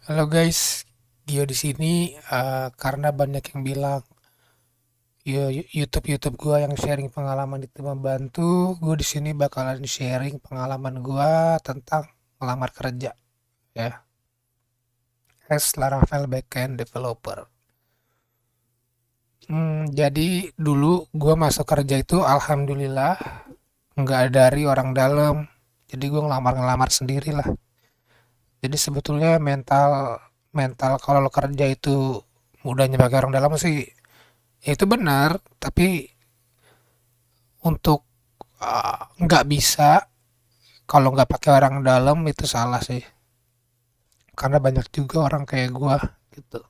Halo guys, Gio di sini karena banyak yang bilang YouTube gua yang sharing pengalaman itu membantu, gue di sini bakalan sharing pengalaman gua tentang melamar kerja ya, as Laravel backend developer. Jadi dulu gua masuk kerja itu alhamdulillah nggak dari orang dalam, jadi gua ngelamar-ngelamar sendiri lah. Jadi sebetulnya mental mental kalau lo kerja itu mudahnya pakai orang dalam sih. Ya itu benar, tapi untuk nggak bisa kalau nggak pakai orang dalam itu salah sih. Karena banyak juga orang kayak gua gitu.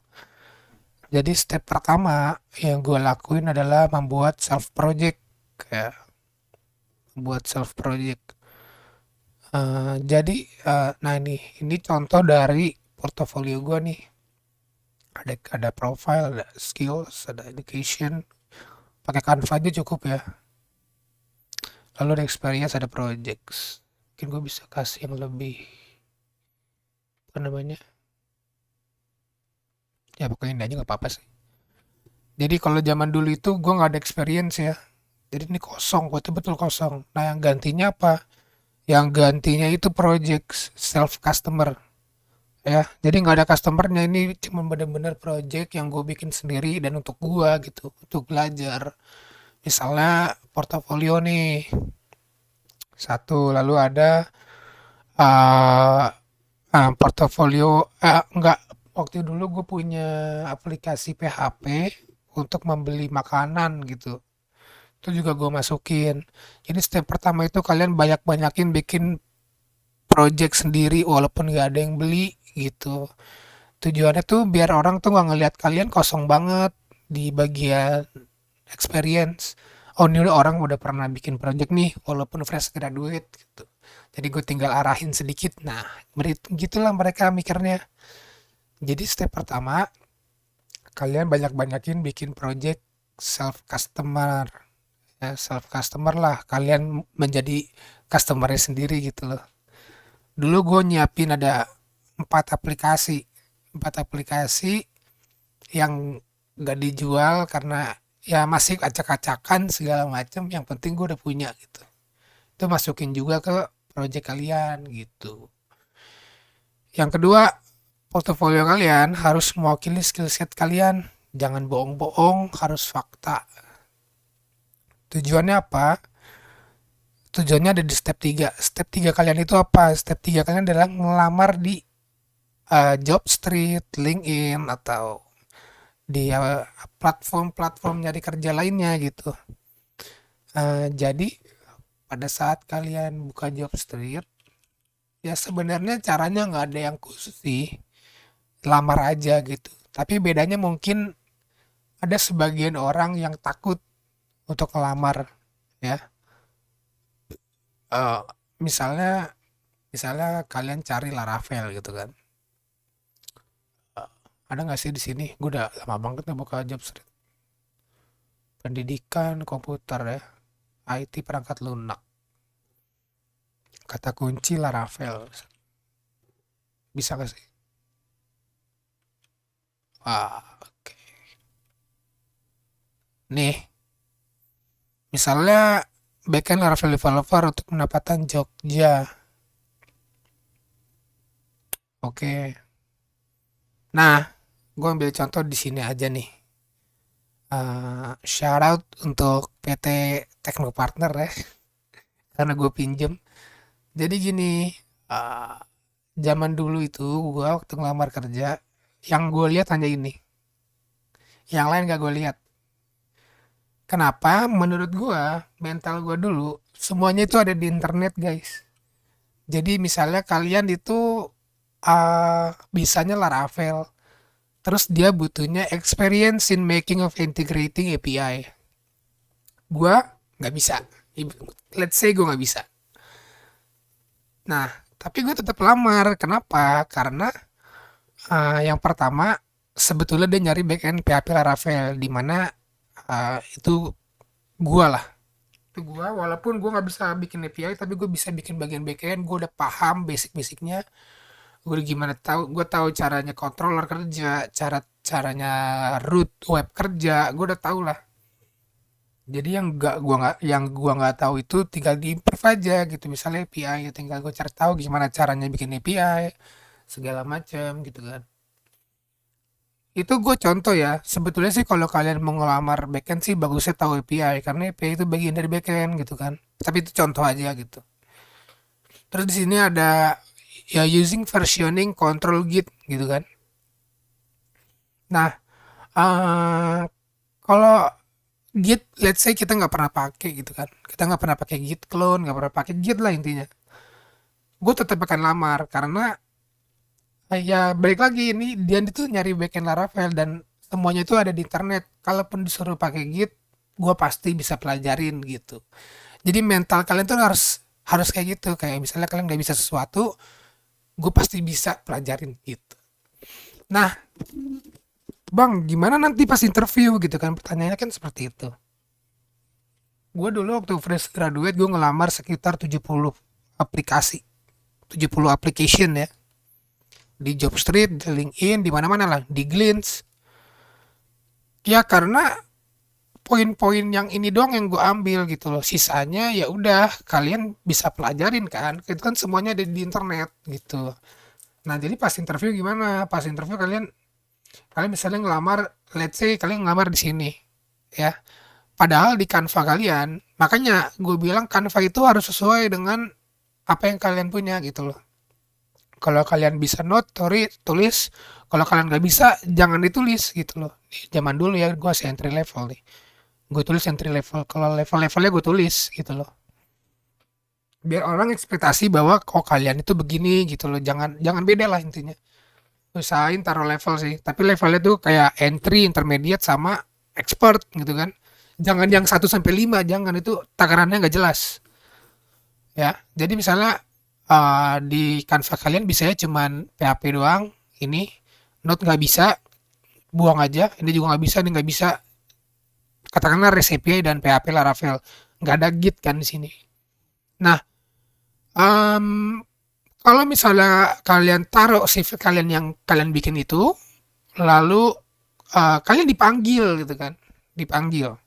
Jadi step pertama yang gua lakuin adalah membuat self project, kayak membuat self project. Jadi nah ini contoh dari portofolio gua nih. Ada profile, ada skills, ada education. Pakai Canva aja cukup ya. Lalu ada experience, ada projects. Mungkin gue bisa kasih yang lebih apa namanya, ya pokoknya ini aja nggak apa-apa sih. Jadi kalau zaman dulu itu gue nggak ada experience ya, jadi ini kosong, betul-betul kosong. Nah yang gantinya apa? Yang gantinya itu project self customer ya, jadi nggak ada customernya, ini cuma bener-bener project yang gue bikin sendiri dan untuk gue gitu, untuk belajar. Misalnya portofolio nih satu, lalu ada uh, portofolio, enggak, waktu dulu gue punya aplikasi PHP untuk membeli makanan gitu. Itu juga gue masukin. Jadi step pertama itu kalian banyak-banyakin bikin project sendiri walaupun nggak ada yang beli gitu. Tujuannya tuh biar orang tuh nggak ngelihat kalian kosong banget di bagian experience. Oh ini udah orang udah pernah bikin project nih walaupun fresh graduate gitu. Jadi gue tinggal arahin sedikit. Nah, gitulah mereka mikirnya. Jadi step pertama, kalian banyak-banyakin bikin project self customer. Ya, self customer lah. Kalian menjadi customernya sendiri gitu loh. Dulu gue nyiapin ada 4 aplikasi. 4 aplikasi yang gak dijual karena ya masih acak-acakan segala macam. Yang penting gue udah punya gitu. Itu masukin juga ke project kalian gitu. Yang kedua, portofolio kalian harus mewakili skill set kalian. Jangan bohong-bohong, harus fakta. Tujuannya apa? Tujuannya ada di step 3. Step 3 kalian itu apa? Step 3 kalian adalah ngelamar di Jobstreet, LinkedIn, atau di platform-platform nyari kerja lainnya gitu. Jadi pada saat kalian buka Jobstreet, ya sebenarnya caranya nggak ada yang khusus sih. Lamar aja gitu. Tapi bedanya mungkin ada sebagian orang yang takut untuk ngelamar ya. Eh, misalnya misalnya kalian cari Laravel gitu kan. Ada nggak sih di sini? Gue udah lama banget nggak buka job street. Pendidikan komputer ya, IT perangkat lunak. Kata kunci Laravel. Bisa nggak sih? Oke. Nih, misalnya backend Laravel developer untuk pendapatan Jogja. Oke. Nah, gue ambil contoh di sini aja nih. Shout out untuk PT Technopartner ya, karena gue pinjem. Jadi gini, uh, zaman dulu itu gue waktu ngelamar kerja, yang gue lihat hanya ini, yang lain gak gue lihat. Kenapa? Menurut gue, mental gue dulu, semuanya itu ada di internet guys. Jadi misalnya kalian itu bisanya Laravel, terus dia butuhnya experience in making of integrating API. Gue nggak bisa. Let's say gue nggak bisa. Nah, tapi gue tetap lamar. Kenapa? Karena yang pertama sebetulnya dia nyari backend PHP Laravel, di mana itu gue lah. Itu gue, walaupun gue nggak bisa bikin API, tapi gue bisa bikin bagian backend. Gue udah paham basic-basicnya. Gue gimana tahu, gue tahu caranya controller kerja, caranya root web kerja, gue udah tahu lah. Jadi yang gua nggak tahu itu tinggal diimprove aja gitu. Misalnya API, ya tinggal gue cari tahu gimana caranya bikin API segala macam gitu kan. Itu gue contoh ya. Sebetulnya sih kalau kalian mau ngelamar backend sih bagusnya tahu API karena API itu bagian dari backend gitu kan. Tapi itu contoh aja gitu. Terus di sini ada ya using versioning control git gitu kan. Nah, eh kalau git let's say kita nggak pernah pakai gitu kan. Kita nggak pernah pakai git clone, nggak pernah pakai git lah intinya. Gue tetap akan lamar karena ya balik lagi ini dia itu nyari backend Laravel dan semuanya itu ada di internet. Kalaupun disuruh pakai git, gue pasti bisa pelajarin gitu. Jadi mental kalian tuh harus harus kayak gitu. Kayak misalnya kalian nggak bisa sesuatu, gue pasti bisa pelajarin gitu. Nah, bang, gimana nanti pas interview gitu kan? Pertanyaannya kan seperti itu. Gue dulu waktu fresh graduate, gue ngelamar sekitar 70 aplikasi. 70 application ya. Di Jobstreet, di LinkedIn, di mana-mana lah. Di Glints. Ya karena poin-poin yang ini doang yang gue ambil gitu loh. Sisanya ya udah kalian bisa pelajarin kan. Itu kan semuanya ada di internet gitu. Nah, jadi pas interview gimana? Pas interview kalian kalian misalnya ngelamar, let's say kalian ngelamar di sini ya. Padahal di Canva kalian, makanya gue bilang Canva itu harus sesuai dengan apa yang kalian punya gitu loh. Kalau kalian bisa note, tulis. Kalau kalian nggak bisa, jangan ditulis gitu loh. Zaman dulu ya, gue masih entry level nih. Gue tulis entry level. Kalau level-levelnya gue tulis gitu loh. Biar orang ekspektasi bahwa kok kalian itu begini gitu loh. Jangan jangan beda lah intinya. Usahain taruh level sih. Tapi levelnya tuh kayak entry, intermediate sama expert gitu kan. Jangan yang 1 sampai 5, jangan itu takarannya nggak jelas. Ya, jadi misalnya di Canva kalian bisanya cuman PHP doang, ini Node nggak bisa, buang aja. Ini juga nggak bisa, ini nggak bisa. Katakanlah REST API dan PHP Laravel, nggak ada Git kan di sini. Nah, em, kalau misalnya kalian taruh CV kalian yang kalian bikin itu, lalu kalian dipanggil gitu kan, dipanggil.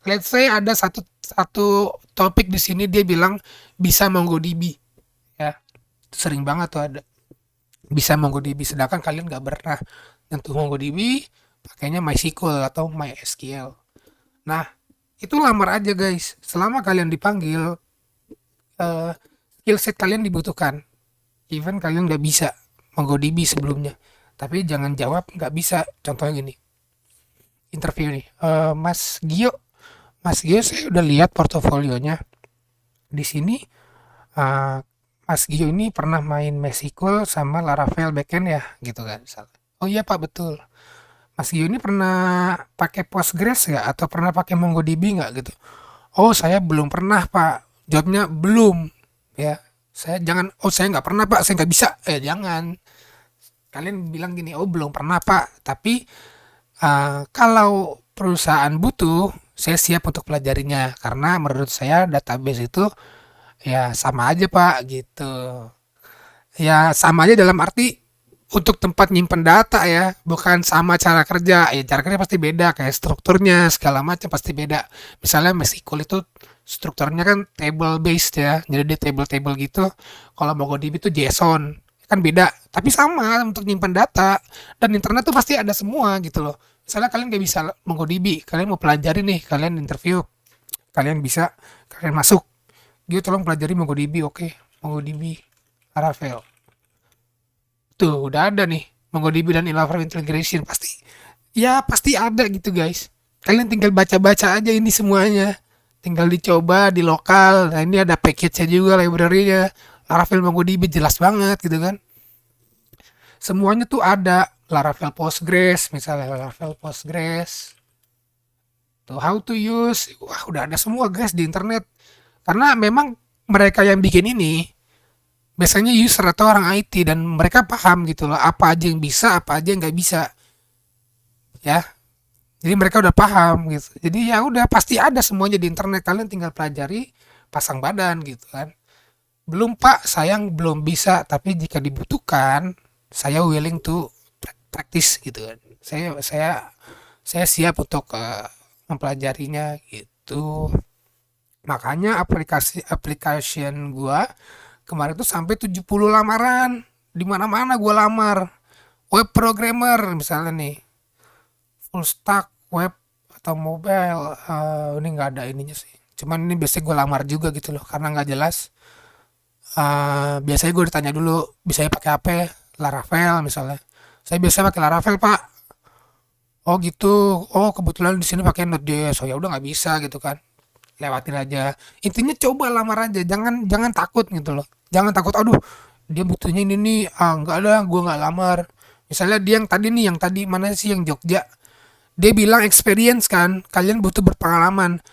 Let's say ada satu satu topik di sini dia bilang bisa MongoDB, ya sering banget tuh ada bisa MongoDB sedangkan kalian nggak pernah nyentuh MongoDB, pakainya MySQL atau MySQL. Nah, itu lamar aja guys. Selama kalian dipanggil, eh, skill set kalian dibutuhkan. Even kalian nggak bisa MongoDB sebelumnya, tapi jangan jawab nggak bisa. Contohnya gini, interview nih, Mas Gio, saya udah lihat portofolionya. Di sini eh, Mas Gio ini pernah main MySQL sama Laravel backend ya, gitu kan misalnya. Oh iya Pak, betul. Mas Gio ini pernah pakai Postgres nggak atau pernah pakai MongoDB nggak gitu? Oh saya belum pernah Pak. Jawabnya belum, ya. Saya nggak pernah Pak, saya nggak bisa. Jangan. Kalian bilang gini, oh belum pernah Pak. Tapi kalau perusahaan butuh, saya siap untuk pelajarinya. Karena menurut saya database itu ya sama aja Pak gitu. Ya sama aja dalam arti untuk tempat nyimpen data ya, bukan sama cara kerja. Ya cara kerja pasti beda, kayak strukturnya segala macam pasti beda. Misalnya MySQL itu strukturnya kan table based ya, jadi dia table-table gitu. Kalau MongoDB itu JSON, kan beda. Tapi sama untuk nyimpen data dan internet tuh pasti ada semua gitu loh. Misalnya kalian nggak bisa MongoDB, kalian mau pelajari nih, kalian interview, kalian bisa, kalian masuk. Dia tolong pelajari MongoDB, oke, MongoDB, Laravel. Tuh, udah ada nih MongoDB dan Laravel integration pasti. Ya, pasti ada gitu, guys. Kalian tinggal baca-baca aja ini semuanya. Tinggal dicoba di lokal. Nah, ini ada package-nya juga, library-nya. Laravel MongoDB jelas banget gitu kan. Semuanya tuh ada. Laravel Postgres, misalnya Laravel Postgres. Tuh, how to use. Wah, udah ada semua, guys, di internet. Karena memang mereka yang bikin ini biasanya user atau orang IT dan mereka paham gitu loh apa aja yang bisa apa aja yang nggak bisa ya, jadi mereka udah paham gitu, jadi ya udah pasti ada semuanya di internet, kalian tinggal pelajari, pasang badan gitu kan. Belum Pak, sayang belum bisa, tapi jika dibutuhkan, saya willing to practice gitu kan. Saya siap untuk mempelajarinya gitu. Makanya application gua kemarin tuh sampai 70 lamaran. Di mana-mana gua lamar. Web programmer misalnya nih, full stack web atau mobile, ini nggak ada ininya sih. Cuman ini biasanya gue lamar juga gitu loh, karena nggak jelas. Biasanya gue ditanya dulu, bisanya pakai apa ya? Laravel misalnya. Saya biasa pakai Laravel pak. Oh gitu. Oh kebetulan di sini pakai Node.js. Oh ya udah nggak bisa gitu kan. Lewatin aja. Intinya coba lamar aja. Jangan jangan takut gitu loh. Jangan takut. Aduh dia butuhnya ini nih. Nggak ada. Gue nggak lamar. Misalnya dia yang tadi nih, yang tadi mana sih yang Jogja? Dia bilang experience kan. Kalian butuh berpengalaman.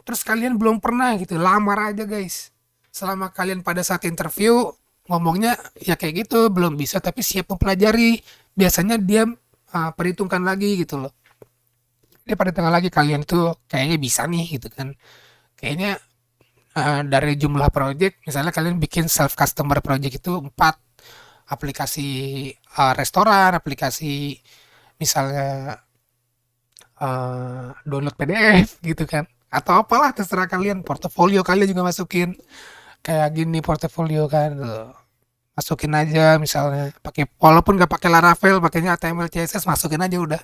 Terus kalian belum pernah gitu. Lamar aja guys. Selama kalian pada saat interview ngomongnya ya kayak gitu belum bisa tapi siap mempelajari, biasanya dia perhitungkan lagi gitu loh, dia perhitungkan lagi kalian tuh kayaknya bisa nih gitu kan, kayaknya dari jumlah project misalnya kalian bikin self customer project itu 4 aplikasi, restoran, aplikasi misalnya download PDF gitu kan, atau apalah terserah kalian, portofolio kalian juga masukin kayak gini portofolio kan tuh. Masukin aja misalnya pakai, walaupun nggak pakai Laravel, pakainya HTML CSS, masukin aja udah.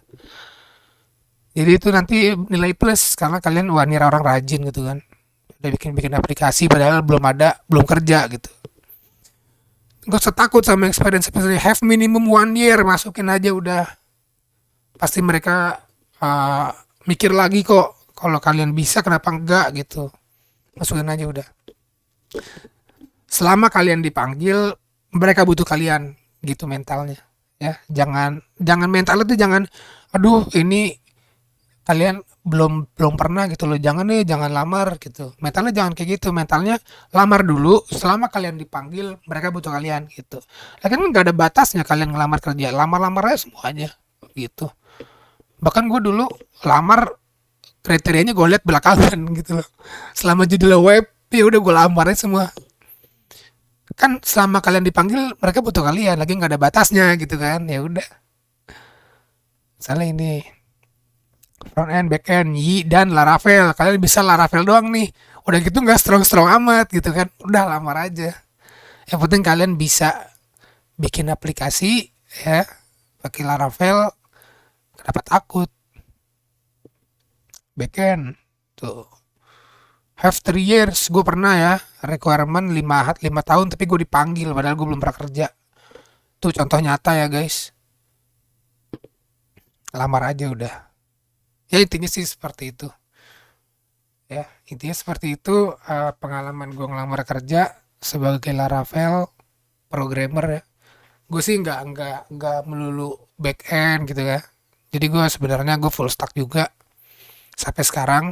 Jadi itu nanti nilai plus karena kalian wah ini orang rajin gitu kan. Udah bikin bikin aplikasi padahal belum ada, belum kerja gitu. Gak usah takut sama experience, have minimum 1 year, masukin aja udah. Pasti mereka uh, mikir lagi kok, kalau kalian bisa kenapa enggak gitu. Masukin aja udah. Selama kalian dipanggil, mereka butuh kalian gitu mentalnya. Ya, jangan jangan mental itu jangan, aduh ini kalian belum belum pernah gitu loh, jangan deh, jangan lamar gitu, mentalnya jangan kayak gitu, mentalnya lamar dulu, selama kalian dipanggil mereka butuh kalian gitu. Lagi kan nggak ada batasnya kalian ngelamar kerja, lamar-lamar aja semuanya gitu. Bahkan gue dulu lamar kriterianya gue lihat belakangan gitu loh, selama judul web ya udah gue lamar aja semua, kan selama kalian dipanggil mereka butuh kalian, lagi nggak ada batasnya gitu kan, ya udah. Misalnya ini front end, back end, Y dan Laravel. Kalian bisa Laravel doang nih. Udah gitu nggak strong-strong amat gitu kan. Udah lamar aja. Yang penting kalian bisa bikin aplikasi ya pakai Laravel. Kenapa takut? Back end tuh. Have 3 years gue pernah ya, requirement 5 tahun tapi gue dipanggil padahal gue belum pernah kerja. Tuh contoh nyata ya guys. Lamar aja udah. Ya intinya sih seperti itu. Ya intinya seperti itu, pengalaman gue ngelamar kerja sebagai Laravel programmer ya. Gue sih nggak melulu back end gitu ya, jadi gue sebenarnya gue full stack juga sampai sekarang,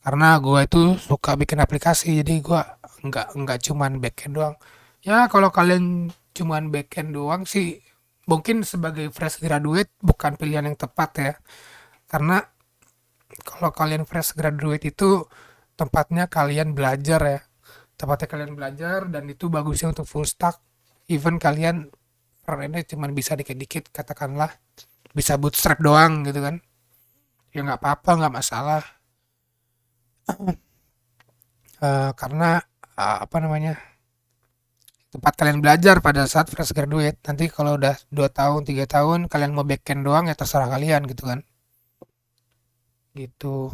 karena gue itu suka bikin aplikasi, jadi gue nggak cuman back end doang. Ya kalau kalian cuman back end doang sih mungkin sebagai fresh graduate bukan pilihan yang tepat ya, karena kalau kalian fresh graduate itu tempatnya kalian belajar ya, tempatnya kalian belajar dan itu bagusnya untuk full stack. Even kalian front endnya cuma bisa dikit-dikit katakanlah, bisa bootstrap doang gitu kan, ya nggak apa-apa, nggak masalah. Karena apa namanya, tempat kalian belajar pada saat fresh graduate, nanti kalau udah 2 tahun 3 tahun kalian mau backend doang ya terserah kalian gitu kan, gitu.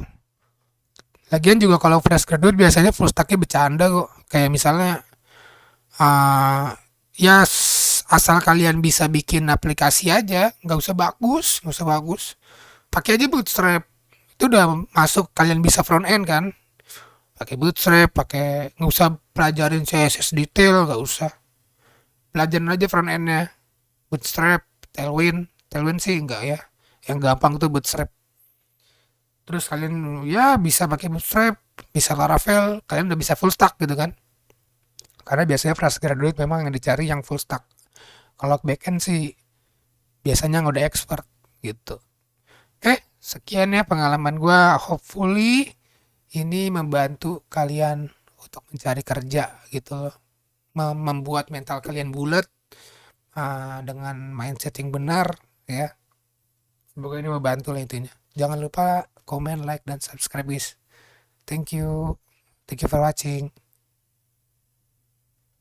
Lagian juga kalau fresh graduate biasanya full stacknya bercanda kok, kayak misalnya uh, ya asal kalian bisa bikin aplikasi aja, nggak usah bagus, pakai aja bootstrap, itu udah masuk, kalian bisa front end kan, pakai bootstrap, pakai, nggak usah pelajarin CSS detail, nggak usah, pelajarin aja front endnya bootstrap, tailwind. Tailwind sih enggak ya, yang gampang tuh bootstrap. Terus kalian ya bisa pakai bootstrap, bisa Laravel, kalian udah bisa full stack gitu kan, karena biasanya fresh graduate memang yang dicari yang full stack. Kalau backend sih biasanya nggak udah expert gitu. Oke, sekian ya pengalaman gue, hopefully ini membantu kalian untuk mencari kerja gitu loh. Membuat mental kalian bulat dengan mindset yang benar ya. Semoga ini membantu lah intinya. Jangan lupa komen, like, dan subscribe guys. Thank you. Thank you for watching.